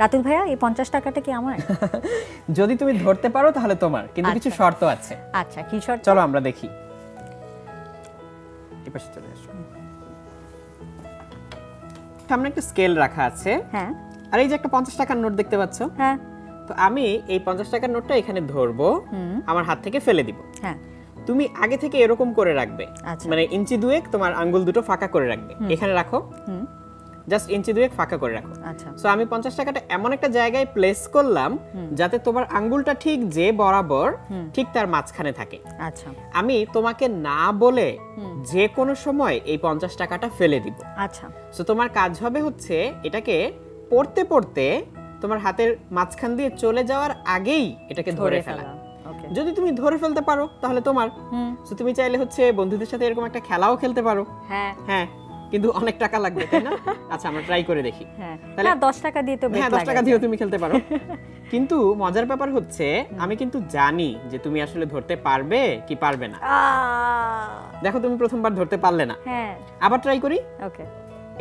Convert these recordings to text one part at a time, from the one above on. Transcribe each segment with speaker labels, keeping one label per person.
Speaker 1: রাতুল ভাইয়া এই 50 টাকাটা কি আমার?
Speaker 2: যদি তুমি ধরতে পারো তাহলে তোমার, কিন্তু কিছু শর্ত আছে।
Speaker 1: আচ্ছা, কি শর্ত?
Speaker 2: চলো আমরা দেখি। এই পাশে চলে আসো। সামনে একটা স্কেল রাখা আছে।
Speaker 1: হ্যাঁ।
Speaker 2: আর এই যে একটা 50 টাকার নোট দেখতে পাচ্ছো?
Speaker 1: হ্যাঁ।
Speaker 2: তো আমি এই 50 টাকার নোটটা এখানে ধরবো, আমার হাত থেকে ফেলে দিব।
Speaker 1: হ্যাঁ।
Speaker 2: তুমি আগে থেকে এরকম করে রাখবে, মানে ইঞ্চি দুয়েক তোমার আঙ্গুল দুটো ফাঁকা করে রাখবে। এখানে রাখো, জাস্ট ইঞ্চি দুয়েক ফাঁকা করে রাখো।
Speaker 1: আচ্ছা।
Speaker 2: সো আমি 50 টাকাটা এমন একটা জায়গায় প্লেস করলাম যাতে তোমার আঙ্গুলটা ঠিক যে বরাবর ঠিক তার মাঝখানে থাকে।
Speaker 1: আচ্ছা।
Speaker 2: আমি তোমাকে না বলে যে কোনো সময় এই 50 টাকাটা ফেলে দিব।
Speaker 1: আচ্ছা।
Speaker 2: সো তোমার কাজ হবে হচ্ছে এটাকে পড়তে পড়তে তোমার হাতের মাঝখান দিয়ে চলে যাওয়ার আগেই এটাকে ধরে ফেলা। যদি তুমি ধরে ফেলতে পারো তাহলে তোমার। সো তুমি চাইলে হচ্ছে বন্ধুদের সাথে এরকম একটা খেলাও খেলতে পারো।
Speaker 1: হ্যাঁ
Speaker 2: হ্যাঁ, কিন্তু অনেক টাকা লাগবে, তাই না? আচ্ছা, আমরা ট্রাই করে দেখি।
Speaker 1: তাহলে 10 টাকা দিয়ে তো বেশ লাগে।
Speaker 2: হ্যাঁ, 10 টাকা দিয়ে তুমি খেলতে পারো। কিন্তু মজার ব্যাপার হচ্ছে আমি কিন্তু জানি যে তুমি আসলে ধরতে পারবে কি পারবে না। দেখো, তুমি প্রথমবার ধরতে পারলে না।
Speaker 1: হ্যাঁ,
Speaker 2: আবার ট্রাই করি।
Speaker 1: ওকে।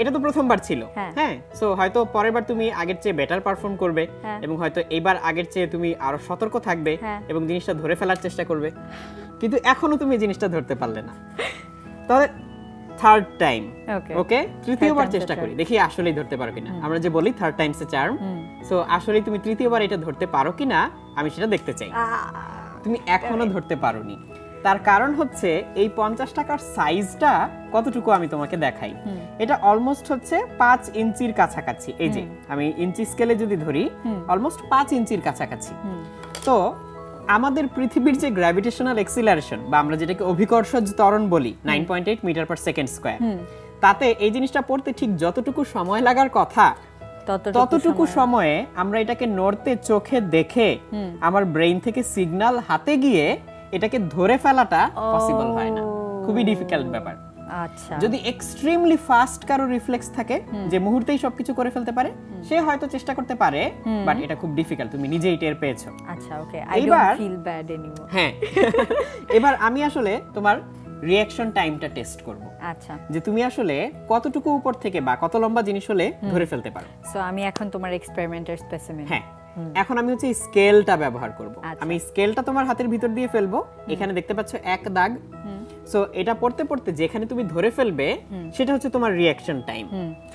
Speaker 2: এটা তো প্রথমবার ছিল। হ্যাঁ, সো হয়তো পরের বার তুমি আগের চেয়ে বেটার পারফর্ম করবে এবং হয়তো এইবার আগের চেয়ে তুমি আরো সতর্ক থাকবে এবং জিনিসটা ধরে ফেলার চেষ্টা করবে। কিন্তু এখনো তুমি জিনিসটা ধরতে পারলে না। তাহলে থার্ড টাইম, ওকে, তৃতীয়বার চেষ্টা করি, দেখি আসলেই ধরতে পারো কিনা। আমরা যে বলি থার্ড টাইমস এ চার্ম। সো আসলেই তুমি তৃতীয়বার এটা ধরতে পারো কিনা আমি সেটা দেখতে চাই। তুমি এখনো ধরতে পারোনি, তার কারণ হচ্ছে এই 50 টাকার সাইজটা কতটুকু আমি তোমাকে দেখাই। এটা অলমোস্ট হচ্ছে 5 ইঞ্চির কাছাকাছি। এই যে আমি ইঞ্চি স্কেলে যদি ধরি, অলমোস্ট 5 ইঞ্চির কাছাকাছি। তো আমাদের পৃথিবীর যে গ্র্যাভিটেশনাল এক্সিলারেশন বা আমরা যেটাকে অভিকর্ষজ ত্বরণ বলি 9.8 মিটার পার সেকেন্ড স্কয়ার, তাতে এই জিনিসটা পড়তে ঠিক যতটুকু সময় লাগার কথা ততটুকু সময়ে আমরা এটাকে নড়তে চোখে দেখে আমার ব্রেইন থেকে সিগন্যাল হাতে গিয়ে এটাকে ধরে ফেলাটা পসিবল হয় না। খুবই ডিফিকাল্ট ব্যাপার।
Speaker 1: আচ্ছা,
Speaker 2: যদি এক্সট্রিমলি ফাস্ট কারো রিফ্লেক্স থাকে যে মুহূর্তেই সবকিছু করে ফেলতে পারে, সে হয়তো চেষ্টা করতে পারে, বাট এটা খুব ডিফিকাল্ট। তুমি নিজেই টের পেয়েছো।
Speaker 1: আচ্ছা, okay, I don't feel bad anymore.
Speaker 2: হ্যাঁ, এবার আমি আসলে তোমার রিঅ্যাকশন টাইমটা টেস্ট করব।
Speaker 1: আচ্ছা,
Speaker 2: যে তুমি আসলে কতটুকু উপর থেকে বা কত লম্বা জিনিস হলে ধরে ফেলতে পারো।
Speaker 1: সো আমি এখন তোমার এক্সপেরিমেন্টাল স্পেসিমেন।
Speaker 2: হ্যাঁ, এখন আমি হচ্ছে স্কেলটা ব্যবহার করব। আমি স্কেলটা তোমার হাতের ভিতর দিয়ে ফেলবো। এখানে দেখতে পাচ্ছ এক দাগ। সো এটা পড়তে পড়তে যেখানে তুমি ধরে ফেলবে সেটা হচ্ছে তোমার রিঅ্যাকশন টাইম।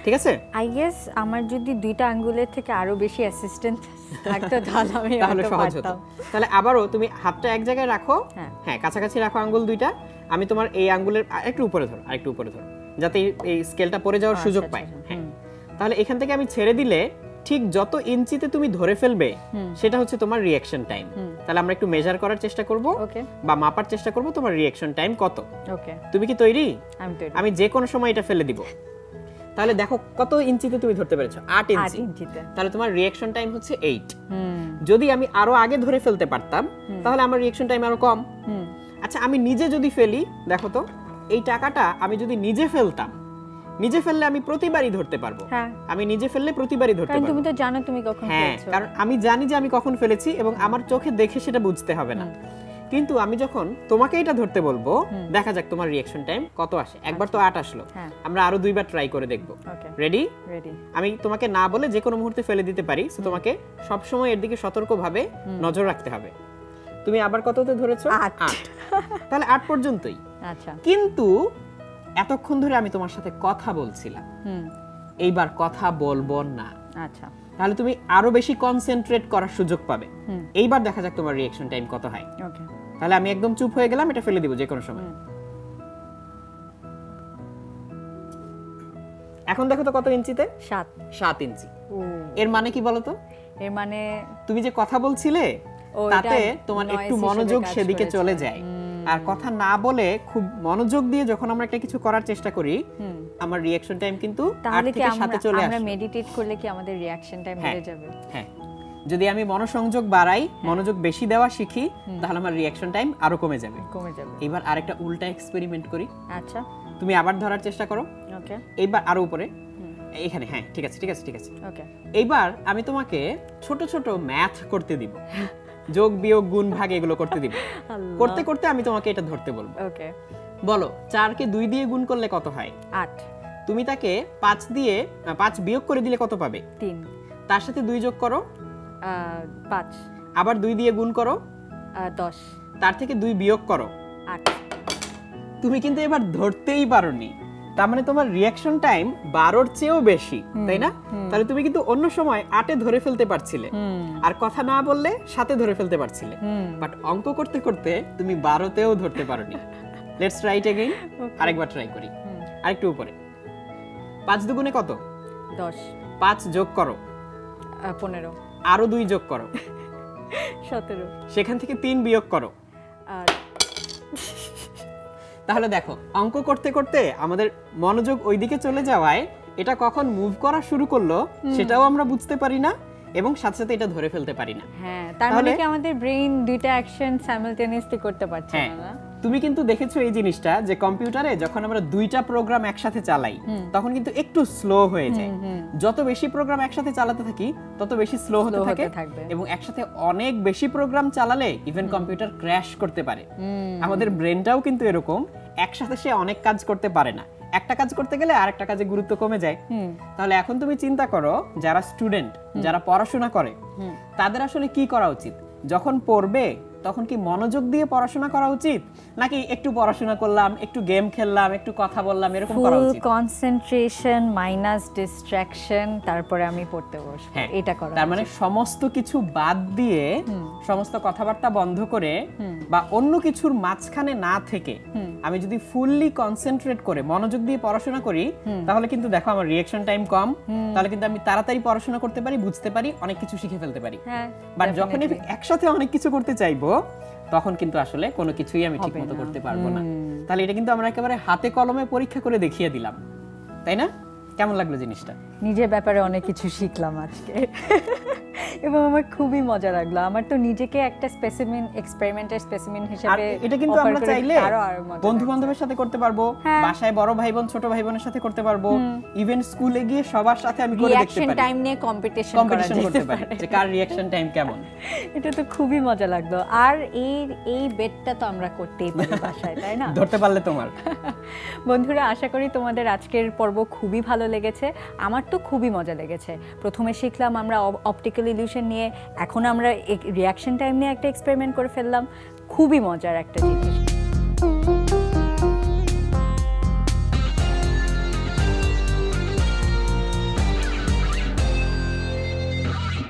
Speaker 2: ঠিক আছে?
Speaker 1: আই গেস আমার যদি দুইটা আঙ্গুলের থেকে আরো বেশি অ্যাসিস্ট্যান্ট থাকতো
Speaker 2: তাহলে সহজ হতো। তাহলে আবারও তুমি হাতটা এক জায়গায় রাখো। হ্যাঁ, কাছাকাছি রাখো আঙ্গুল দুইটা। আমি তোমার এই আঙ্গুলের একটু উপরে ধরো, আরেকটু উপরে ধরো, যাতে এই স্কেলটা পড়ে যাওয়ার সুযোগ পায়। হ্যাঁ, তাহলে এখান থেকে আমি ছেড়ে দিলে ঠিক যত ইঞ্চিতে তুমি ধরে ফেলবে সেটা হচ্ছে তোমার রিঅ্যাকশন টাইম। তাহলে আমরা একটু মেজার করার চেষ্টা করব বা মাপার চেষ্টা করব তোমার রিঅ্যাকশন টাইম কত। ওকে, তুমি কি তৈরি? আমি যে কোনো সময় এটা ফেলে দিব। তাহলে দেখো কত ইঞ্চিতে তুমি ধরতে পেরেছো? 8 ইঞ্চিতে। তাহলে তোমার রিঅ্যাকশন টাইম হচ্ছে 8। যদি আমি আরো আগে ধরে ফেলতে পারতাম তাহলে আমার রিঅ্যাকশন টাইম আরো কম। আচ্ছা, আমি নিজে যদি ফেলি, দেখো তো এই টাকাটা আমি যদি নিজে ফেলতাম, নিজে ফেললে আমি প্রতিবারই ধরতে পারবো। আমি নিজে ফেললে প্রতিবারই ধরতে পারবো।
Speaker 1: তুমি তো জানো তুমি কখন ফেলেছো।
Speaker 2: কারণ আমি জানি যে আমি কখন ফেলেছি এবং আমার চোখে দেখে সেটা বুঝতে হবে না। কিন্তু আমি যখন তোমাকে এটা ধরতে বলবো, দেখা যাক তোমার রিঅ্যাকশন টাইম কত আসে। একবার তো 8 আসলো, আমরা আরো দুইবার ট্রাই করে দেখব। রেডি? আমি তোমাকে না বলে যে কোনো মুহূর্তে ফেলে দিতে পারি। সো তোমাকে সব সময় এর দিকে সতর্কভাবে নজর রাখতে হবে। তুমি আবার কততে ধরেছো? 8। তাহলে 8 পর্যন্তই। আচ্ছা, কিন্তু এতক্ষণ ধরে আমি তোমার সাথে কথা বলছিলাম, এইবার কথা বলবো না। আচ্ছা, তাহলে তুমি আরো বেশি কনসেন্ট্রেট করার সুযোগ পাবে। এইবার দেখা যাক তোমার রিঅ্যাকশন টাইম কত হয়। ওকে, তাহলে আমি একদম চুপ হয়ে গেলাম, এটা ফেলে দিব যে কোনো সময়। এখন দেখো তো কত ইঞ্চিতে? 7 ইঞ্চি। এর মানে কি বলো তো? এর মানে তুমি যে কথা বলছিলে তাতে তোমার একটু মনোযোগ সেদিকে চলে যায়। আর কথা না বলে খুব মনোযোগ দিয়ে যখন আমরা একটা কিছু করার চেষ্টা করি, আমার রিঅ্যাকশন টাইম কিন্তু 8 থেকে 7 এ চলে আসে। আমরা মেডিটেট করলে কি আমাদের রিঅ্যাকশন টাইম বেড়ে যাবে? হ্যাঁ, যদি আমি মনোসংযোগ বাড়াই, মনোযোগ বেশি দেওয়া শিখি, তাহলে আমার রিঅ্যাকশন টাইম আরো কমে যাবে। এবার আরেকটা উল্টা এক্সপেরিমেন্ট করি। আচ্ছা, তুমি আবার ধরার চেষ্টা করো। ওকে, এইবার আরো উপরে, এখানে। হ্যাঁ, ঠিক আছে ঠিক আছে ঠিক আছে। ওকে, এইবার আমি তোমাকে ছোট ছোট ম্যাথ করতে দিব, যোগ বিয়োগ গুণ ভাগ এগুলো করতে দিব। করতে করতে আমি তোমাকে এটা ধরতে বলবো। ওকে, বলো 4 কে 2 দিয়ে গুণ করলে কত হয়? 8। তুমি তাকে 5 বিয়োগ করে দিলে কত পাবে? 3। তার সাথে 2 যোগ করো
Speaker 1: 5,
Speaker 2: আবার 2 দিয়ে গুণ করো
Speaker 1: 10,
Speaker 2: তার থেকে 2 বিয়োগ করো
Speaker 1: 8।
Speaker 2: তুমি কিন্তু এবার ধরতেই পারোনি, তার মানে তোমার রিঅ্যাকশন টাইম 12-র চেয়েও বেশি, তাই না? তাহলে তুমি কিন্তু অন্য সময় 8-এ ধরে ফেলতে পারছিলে, আর কথা না বললে 7-এ ধরে ফেলতে পারছিলে, বাট অঙ্ক করতে করতে তুমি 12-তেও ধরতে পারোনি। লেটস ট্রাই ইট अगेन, আরেকবার ট্রাই করি, আরেকটু উপরে। 5 দুগুণে কত?
Speaker 1: 10।
Speaker 2: 5 যোগ করো
Speaker 1: 15,
Speaker 2: আরো 2 যোগ করো
Speaker 1: 17,
Speaker 2: সেখান থেকে 3 বিয়োগ করো। তাহলে দেখো, অঙ্ক করতে করতে আমাদের মনোযোগ ওইদিকে চলে যাওয়ায় এটা কখন মুভ করা শুরু করলো সেটাও আমরা বুঝতে পারি না, এবং সাথে সাথে এটা ধরে ফেলতে পারি না।
Speaker 1: হ্যাঁ, তার মানে কি আমাদের ব্রেইন দুইটা অ্যাকশন সাইমালটেনিয়াসলি করতে পারছে না?
Speaker 2: তুমি কিন্তু দেখেছো এই জিনিসটা, যে কম্পিউটারে যখন আমরা 2টা প্রোগ্রাম একসাথে চালাই তখন কিন্তু একটু স্লো হয়ে যায়। যত বেশি প্রোগ্রাম একসাথে চালাতে থাকি তত বেশি স্লো হতে থাকে, এবং একসাথে অনেক বেশি প্রোগ্রাম চালালে ইভেন কম্পিউটার ক্র্যাশ করতে পারে। আমাদের ব্রেনটাও কিন্তু এরকম, একসাথে সে অনেক কাজ করতে পারে না, একটা কাজ করতে গেলে আরেকটা কাজে গুরুত্ব কমে যায়। তাহলে এখন তুমি চিন্তা করো, যারা স্টুডেন্ট, যারা পড়াশোনা করে, তাদের আসলে কি করা উচিত? যখন পড়বে তখন কি মনোযোগ দিয়ে পড়াশোনা করা উচিত, নাকি একটু পড়াশোনা করলাম, একটু গেম খেললাম, একটু কথা বললাম, এরকম করা উচিত?
Speaker 1: ফুল কনসেন্ট্রেশন মাইনাস ডিস্ট্রাকশন, তারপরে আমি পড়তে বসবো, এটা করা।
Speaker 2: তার মানে সমস্ত কিছু বাদ দিয়ে, সমস্ত কথাবার্তা বন্ধ করে বা অন্য কিছুর মাঝখানে না থেকে আমি যদি ফুললি কনসেন্ট্রেট করে মনোযোগ দিয়ে পড়াশোনা করি, তাহলে কিন্তু দেখো আমার রিঅ্যাকশন টাইম কম, তাহলে কিন্তু আমি তাড়াতাড়ি পড়াশোনা করতে পারি, বুঝতে পারি, অনেক কিছু শিখে ফেলতে পারি। বাট যখন একসাথে অনেক কিছু করতে চাইবো তখন কিন্তু আসলে কোনো কিছুই আমি ঠিকমতো করতে পারবো না। তাহলে এটা কিন্তু আমরা একেবারে হাতে কলমে পরীক্ষা করে দেখিয়ে দিলাম, তাই না? কেমন লাগলো জিনিসটা?
Speaker 1: নিজের ব্যাপারে অনেক কিছু শিখলাম আজকে এবং আমার খুবই মজা লাগলো। আমার তো নিজেকে একটা স্পেসিমেন, এক্সপেরিমেন্টাল স্পেসিমেন হিসেবে,
Speaker 2: এটা কিন্তু আমরা চাইলে বন্ধু বান্ধবের সাথে করতে পারবো, বাসায় বড় ভাই বোন ছোট ভাই বোনের সাথে করতে পারবো, ইভেন স্কুলে গিয়ে সবার সাথে আমি করে দেখতে পারি,
Speaker 1: রিঅ্যাকশন টাইম নিয়ে কম্পিটিশন
Speaker 2: করতে পারি যে কার রিঅ্যাকশন টাইম কেমন।
Speaker 1: এটা তো খুবই মজা লাগলো। আর এই বেটটা তো আমরা করতেই পারি বাসায়, তাই না?
Speaker 2: ধরতে পারলে তোমার।
Speaker 1: বন্ধুরা, আশা করি তোমাদের আজকের পর্ব খুবই ভালো লেগেছে। আমার তো খুবই মজা লেগেছে। প্রথমে শিখলাম আমরা অপটিক্যাল ইলিউশন নিয়ে, এখন আমরা রিঅ্যাকশন টাইম নিয়ে একটা এক্সপেরিমেন্ট করে ফেললাম। খুবই মজার একটা জিনিস।